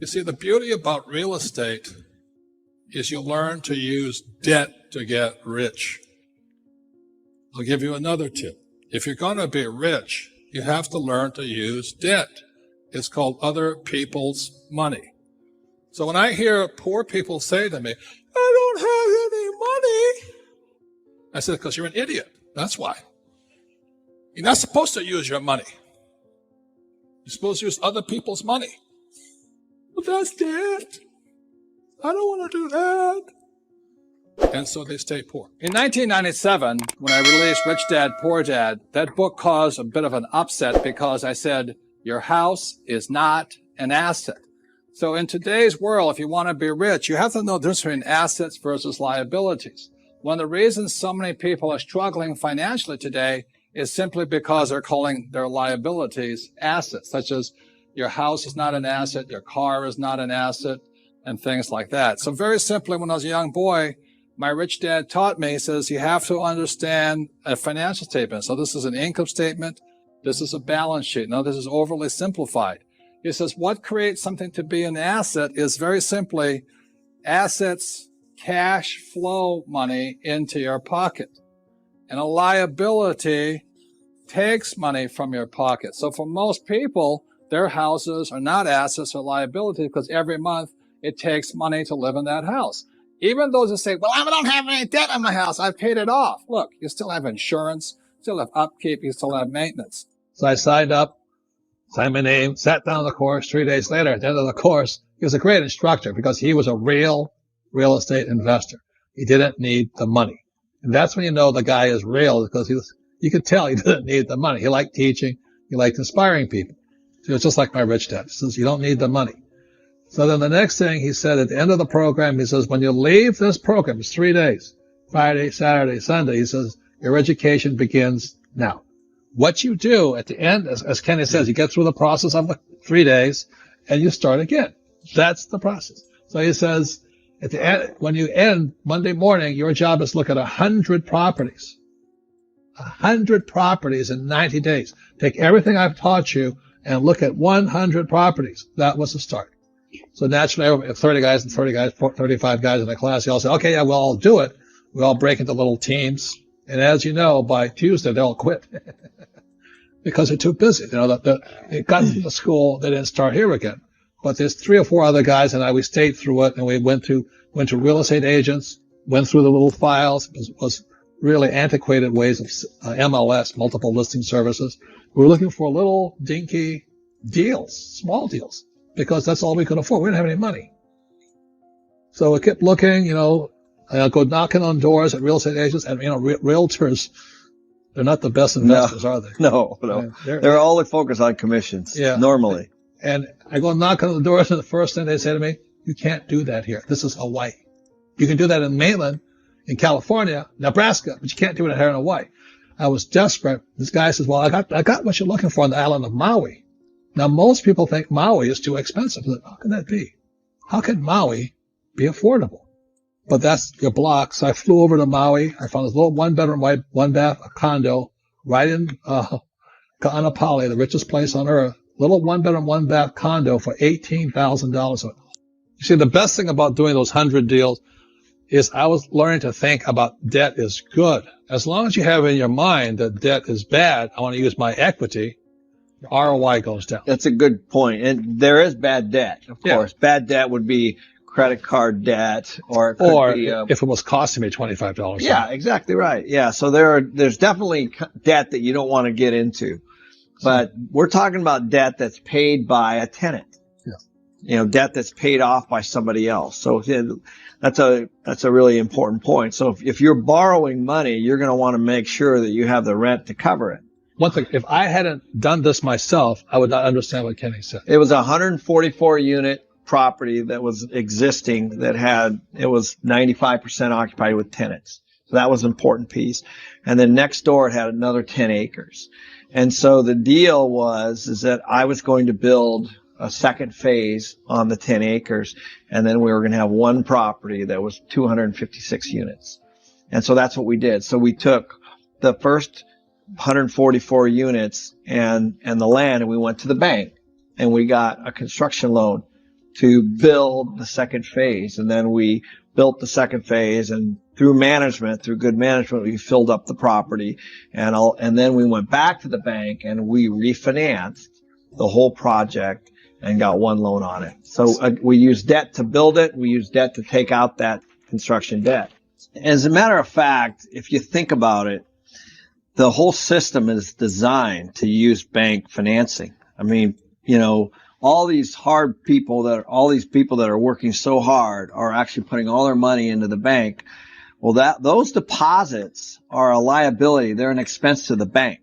You see, the beauty about real estate is you learn to use debt to get rich. I'll give you another tip. If you're going to be rich, you have to learn to use debt. It's called other people's money. So when I hear poor people say to me, I don't have any money, I said, because you're an idiot. That's why. You're not supposed to use your money. You're supposed to use other people's money. But that's debt. I don't want to do that. And so they stay poor. In 1997, when I released Rich Dad, Poor Dad, that book caused a bit of an upset because I said, your house is not an asset. So in today's world, if you want to be rich, you have to know the difference between assets versus liabilities. One of the reasons so many people are struggling financially today is simply because they're calling their liabilities assets, such as your house is not an asset, your car is not an asset, and things like that. So very simply, when I was a young boy, my rich dad taught me, he says, you have to understand a financial statement. So this is an income statement. This is a balance sheet. Now, this is overly simplified. He says, what creates something to be an asset is very simply assets, cash flow money into your pocket. And a liability takes money from your pocket. So for most people, their houses are not assets or liabilities because every month it takes money to live in that house. Even those who say, well, I don't have any debt on my house, I've paid it off. Look, you still have insurance, still have upkeep, you still have maintenance. So I signed up, signed my name, sat down on the course. 3 days later, at the end of the course, he was a great instructor because he was a real estate investor. He didn't need the money. And that's when you know the guy is real, because you could tell he didn't need the money. He liked teaching. He liked inspiring people. So it's just like my rich dad. He says, you don't need the money. So then the next thing he said at the end of the program, he says, when you leave this program, it's 3 days, Friday, Saturday, Sunday, he says, your education begins now. What you do at the end, as Kenny says, you get through the process of the 3 days and you start again. That's the process. So he says, at the end, when you end Monday morning, your job is to look at 100 properties. 100 properties in 90 days. Take everything I've taught you and look at 100 properties. That was the start. So naturally, 30 guys and 30 guys, 35 guys in the class, they all say, okay, yeah, we'll all do it. We all break into little teams. And as you know, by Tuesday, they all quit because they're too busy. You know, they got to the school, they didn't start here again. But there's 3 or 4 other guys and we stayed through it, and we went to real estate agents, went through the little files. It was really antiquated ways of MLS, multiple listing services. We were looking for little dinky deals, small deals, because that's all we could afford. We didn't have any money. So we kept looking, you know, I'll go knocking on doors at real estate agents, and, you know, realtors, they're not the best investors, are they? No. They're all focused on commissions, normally. And I go knocking on the doors, and the first thing they say to me, you can't do that here. This is Hawaii. You can do that in mainland, in California, Nebraska, but you can't do it here in Hawaii. I was desperate. This guy says, well, I got what you're looking for on the island of Maui. Now, most people think Maui is too expensive. How can that be? How can Maui be affordable? But that's your block. So I flew over to Maui. I found this little 1-bedroom, 1-bath condo right in Ka'anapali, the richest place on earth. Little 1-bedroom, 1-bath condo for $18,000. You see, the best thing about doing those 100 deals is I was learning to think about debt is good. As long as you have in your mind that debt is bad, I want to use my equity, ROI goes down. That's a good point. And there is bad debt, of course. Bad debt would be credit card debt, or it could be, if it was costing me $25. Yeah, exactly right. Yeah, so there's definitely debt that you don't want to get into. But we're talking about debt that's paid by a tenant. Yeah. You know, debt that's paid off by somebody else. So that's a really important point. So if you're borrowing money, you're going to want to make sure that you have the rent to cover it. One thing, if I hadn't done this myself, I would not understand what Kenny said. It was a 144 unit property that was existing it was 95% occupied with tenants. So that was an important piece. And then next door it had another 10 acres. And so the deal is that I was going to build a second phase on the 10 acres, and then we were going to have one property that was 256 units. And so that's what we did. So we took the first 144 units and the land, and we went to the bank, and we got a construction loan to build the second phase. And then we built the second phase, and through good management, we filled up the property. And then we went back to the bank and we refinanced the whole project and got one loan on it. So we used debt to build it. We used debt to take out that construction debt. As a matter of fact, if you think about it, the whole system is designed to use bank financing. I mean, all these people that are working so hard are actually putting all their money into the bank. Well, those deposits are a liability. They're an expense to the bank.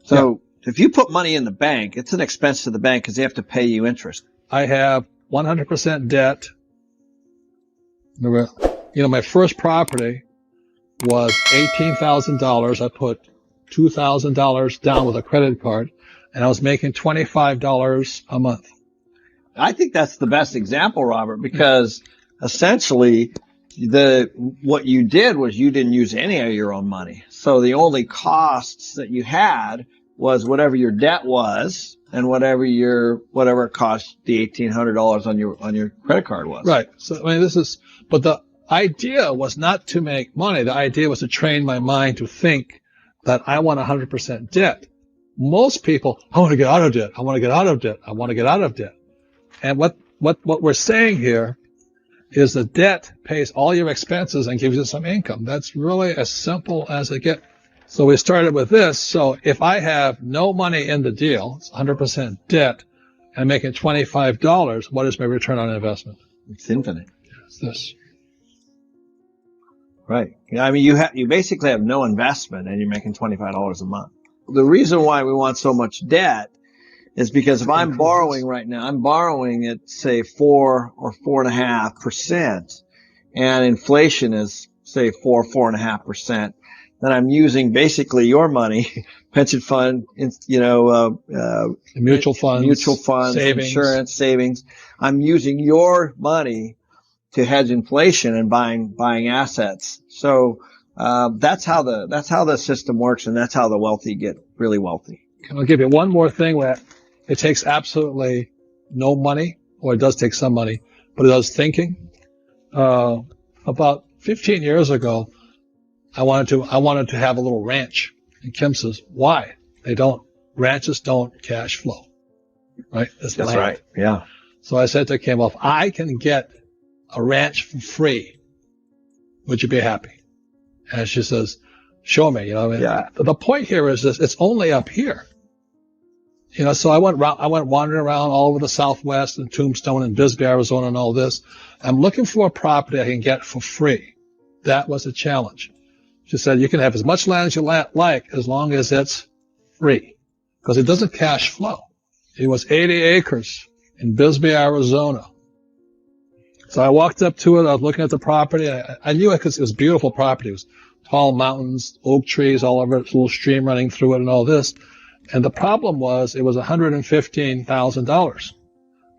So if you put money in the bank, it's an expense to the bank because they have to pay you interest. I have 100% debt. My first property was $18,000. I put $2,000 down with a credit card, and I was making $25 a month. I think that's the best example, Robert, because essentially what you did was you didn't use any of your own money. So the only costs that you had was whatever your debt was and whatever it cost the $1,800 on your credit card was. Right. So but the idea was not to make money. The idea was to train my mind to think that I want 100% debt. Most people, I want to get out of debt. I want to get out of debt. I want to get out of debt. And what we're saying here is the debt pays all your expenses and gives you some income. That's really as simple as it gets. So we started with this. So if I have no money in the deal, it's 100% debt, and I'm making $25, what is my return on investment? It's infinite. It's this. Right. I mean, you basically have no investment and you're making $25 a month. The reason why we want so much debt is because if I'm borrowing right now, I'm borrowing at say 4 or 4.5%, and inflation is say 4.5%. Then I'm using basically your money, pension fund, mutual funds, savings. Insurance, savings. I'm using your money to hedge inflation and buying assets. So that's how the system works, and that's how the wealthy get really wealthy. I'll give you one more thing where it takes absolutely no money, or it does take some money, but it does thinking. About 15 years ago, I wanted to have a little ranch. And Kim says, why? Ranches don't cash flow. Right? That's right. Yeah. So I said to Kim, well, if I can get a ranch for free, would you be happy? And she says, show me. The point here is this: it's only up here. So I went wandering around all over the Southwest and Tombstone and Bisbee, Arizona, and all this. I'm looking for a property I can get for free. That was a challenge. She said, you can have as much land as you like as long as it's free, because it doesn't cash flow. It was 80 acres in Bisbee, Arizona. So I walked up to it. I was looking at the property. I knew it because it was beautiful property. It was tall mountains, oak trees all over it, little stream running through it and all this. And the problem was it was $115,000.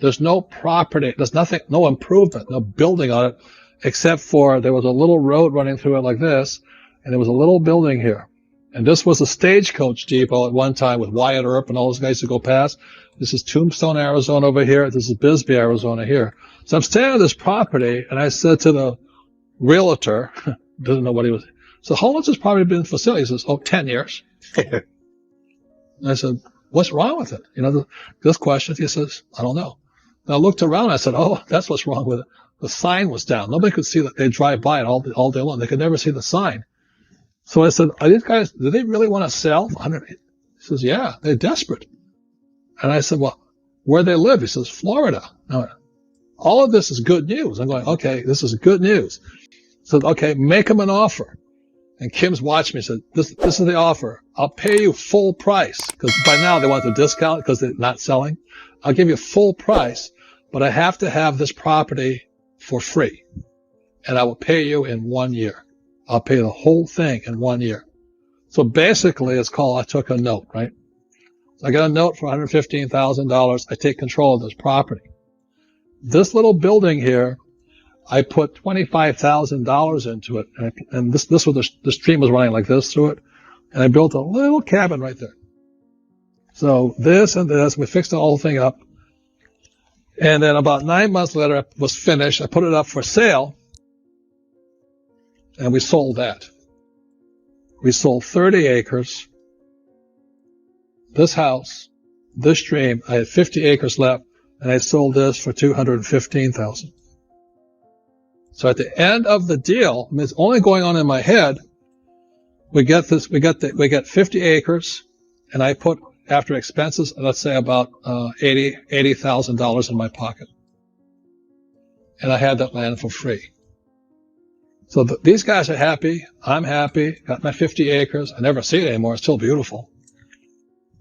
There's no property. There's nothing, no improvement, no building on it, except for there was a little road running through it like this, and there was a little building here. And this was a stagecoach depot at one time with Wyatt Earp and all those guys to go past. This is Tombstone, Arizona over here. This is Bisbee, Arizona here. So I'm staying on this property, and I said to the realtor, doesn't know what he was, so how long has this property been for sale? He says, 10 years. And I said, what's wrong with it? This question, he says, I don't know. And I looked around, I said, that's what's wrong with it. The sign was down. Nobody could see that. They drive by it all day long. They could never see the sign. So I said, are these guys, do they really want to sell? He says, yeah, they're desperate. And I said, well, where they live? He says, Florida. Now, all of this is good news. I'm going, okay, this is good news. So, okay, make them an offer. And Kim's watched me and said, this is the offer. I'll pay you full price, because by now they want the discount because they're not selling. I'll give you full price, but I have to have this property for free. And I will pay you in 1 year. I'll pay the whole thing in 1 year. So basically it's called, I took a note, right? So I got a note for $115,000. I take control of this property. This little building here, I put $25,000 into it, and this was the stream was running like this through it, and I built a little cabin right there. So this and this, we fixed the whole thing up. And then about 9 months later, it was finished. I put it up for sale, and we sold that. We sold 30 acres, this house, this stream. I had 50 acres left, and I sold this for $215,000. So at the end of the deal, I mean, it's only going on in my head. We get 50 acres, and I put, after expenses, let's say about $80,000 in my pocket. And I had that land for free. So these guys are happy. I'm happy. Got my 50 acres. I never see it anymore. It's still beautiful.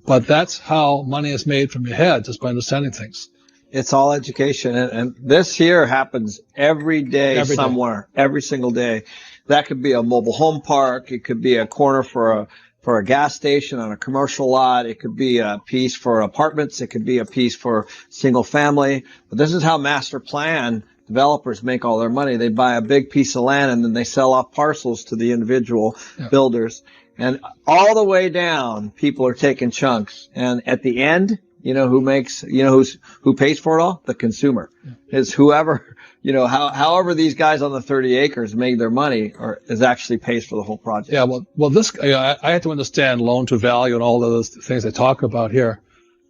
But that's how money is made from your head, just by understanding things. It's all education. And this here happens every day somewhere, every single day. That could be a mobile home park. It could be a corner for a gas station on a commercial lot. It could be a piece for apartments. It could be a piece for single family. But this is how master plan developers make all their money. They buy a big piece of land and then they sell off parcels to the individual builders. And all the way down, people are taking chunks. And at the end, you know who makes, you know who pays for it all? The consumer. Is whoever, you know, however these guys on the 30 acres make their money or is actually pays for the whole project. Yeah, well, this, I had to understand loan to value and all those things they talk about here.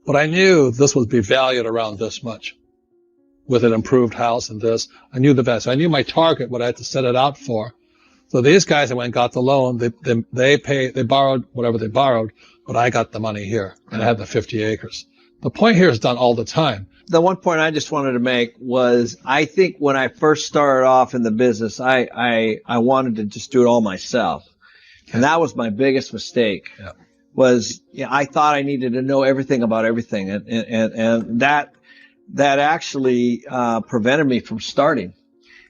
But I knew this would be valued around this much with an improved house and this. I knew the best. I knew my target, what I had to set it out for. So these guys that went and got the loan, they borrowed whatever they borrowed, but I got the money here and I had the 50 acres. The point here is done all the time. The one point I just wanted to make was I think when I first started off in the business, I wanted to just do it all myself. And that was my biggest mistake. Yeah. Was I thought I needed to know everything about everything. And that actually prevented me from starting.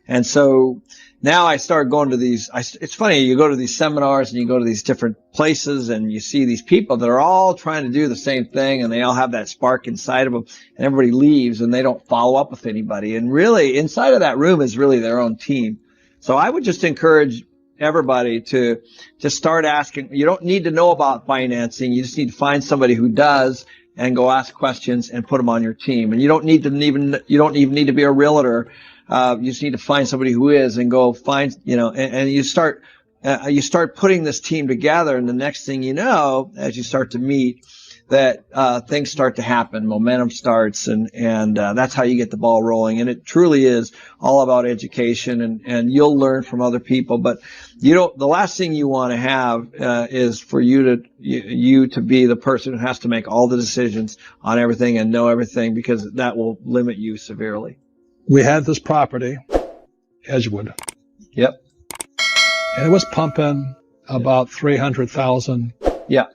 And so now I started going to these, it's funny, you go to these seminars and you go to these different places and you see these people that are all trying to do the same thing and they all have that spark inside of them and everybody leaves and they don't follow up with anybody. And really inside of that room is really their own team. So I would just encourage everybody to just start asking. You don't need to know about financing. You just need to find somebody who does and go ask questions and put them on your team. And you don't even need to be a realtor. You just need to find somebody who is and go find, and you start putting this team together. And the next thing you know, as you start to meet, that things start to happen, momentum starts, and that's how you get the ball rolling. And it truly is all about education, and you'll learn from other people. But the last thing you want to have is for you to be the person who has to make all the decisions on everything and know everything, because that will limit you severely. We had this property, Edgewood. Yep. And it was pumping about $300,000. Yeah.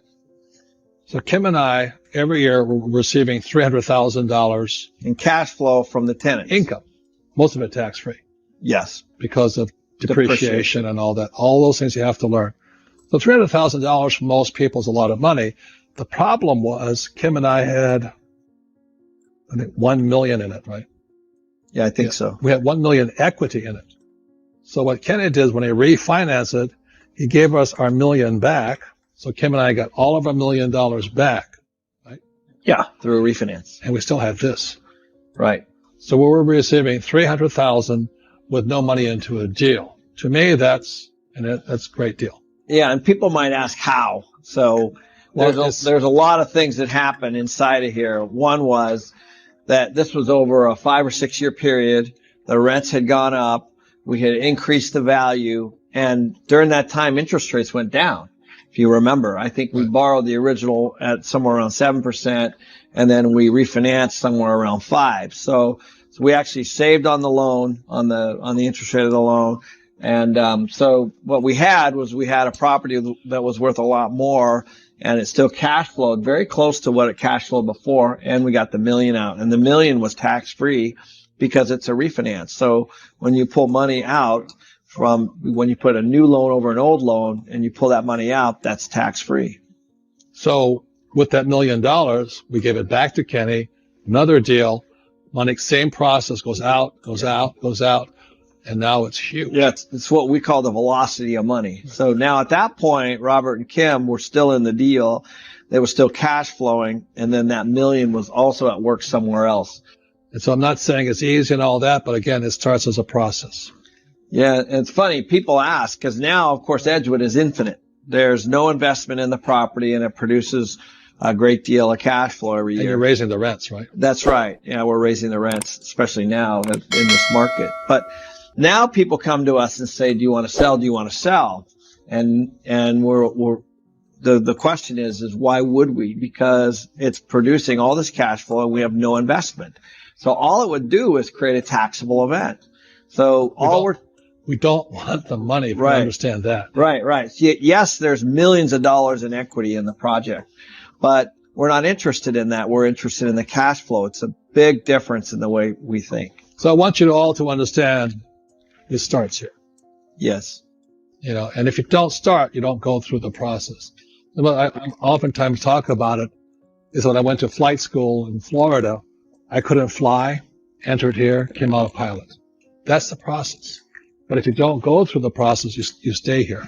So Kim and I, every year, were receiving $300,000 in cash flow from the tenants. Income. Most of it tax-free. Yes. Because of depreciation and all that. All those things you have to learn. So $300,000 for most people is a lot of money. The problem was Kim and I had, I think, $1 million in it, right? Yeah, I think so. We had $1 million equity in it. So what Kenny did when he refinanced it, he gave us our $1 million back. So Kim and I got all of our $1 million back, right? Yeah, through a refinance. And we still had this. Right. So we were receiving $300,000 with no money into a deal. To me, that's a great deal. Yeah, and people might ask how. So there's a lot of things that happen inside of here. One was that this was over a 5 or 6 year period. The rents had gone up. We had increased the value. And during that time, interest rates went down. If you remember, I think we borrowed the original at somewhere around 7%, and then we refinanced somewhere around 5%. So we actually saved on the loan, on the interest rate of the loan. And so what we had a property that was worth a lot more, and it still cash flowed very close to what it cash flowed before, and we got the $1 million out. And the $1 million was tax free because it's a refinance. So when you pull money out from when you put a new loan over an old loan and you pull that money out, that's tax free. So with that $1 million, we gave it back to Kenny, another deal, money, same process, goes out, and now it's huge. Yeah, it's what we call the velocity of money. So now at that point, Robert and Kim were still in the deal. They were still cash flowing, and then that $1 million was also at work somewhere else. And so I'm not saying it's easy and all that, but again, it starts as a process. Yeah, and it's funny. People ask, because now, of course, Edgewood is infinite. There's no investment in the property, and it produces a great deal of cash flow every year. And you're raising the rents, right? That's right. Yeah, we're raising the rents, especially now in this market. But now people come to us and say, do you want to sell? Do you want to sell? And the question is why would we? Because it's producing all this cash flow and we have no investment. So all it would do is create a taxable event. So we don't want the money, if right. you understand that. Right. Yes, there's millions of dollars in equity in the project, but we're not interested in that. We're interested in the cash flow. It's a big difference in the way we think. So I want you all to understand it starts here. Yes. And if you don't start, you don't go through the process. What I oftentimes talk about it is when I went to flight school in Florida, I couldn't fly, entered here, came out a pilot. That's the process. But if you don't go through the process, you stay here.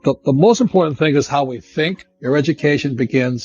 The most important thing is how we think. Your education begins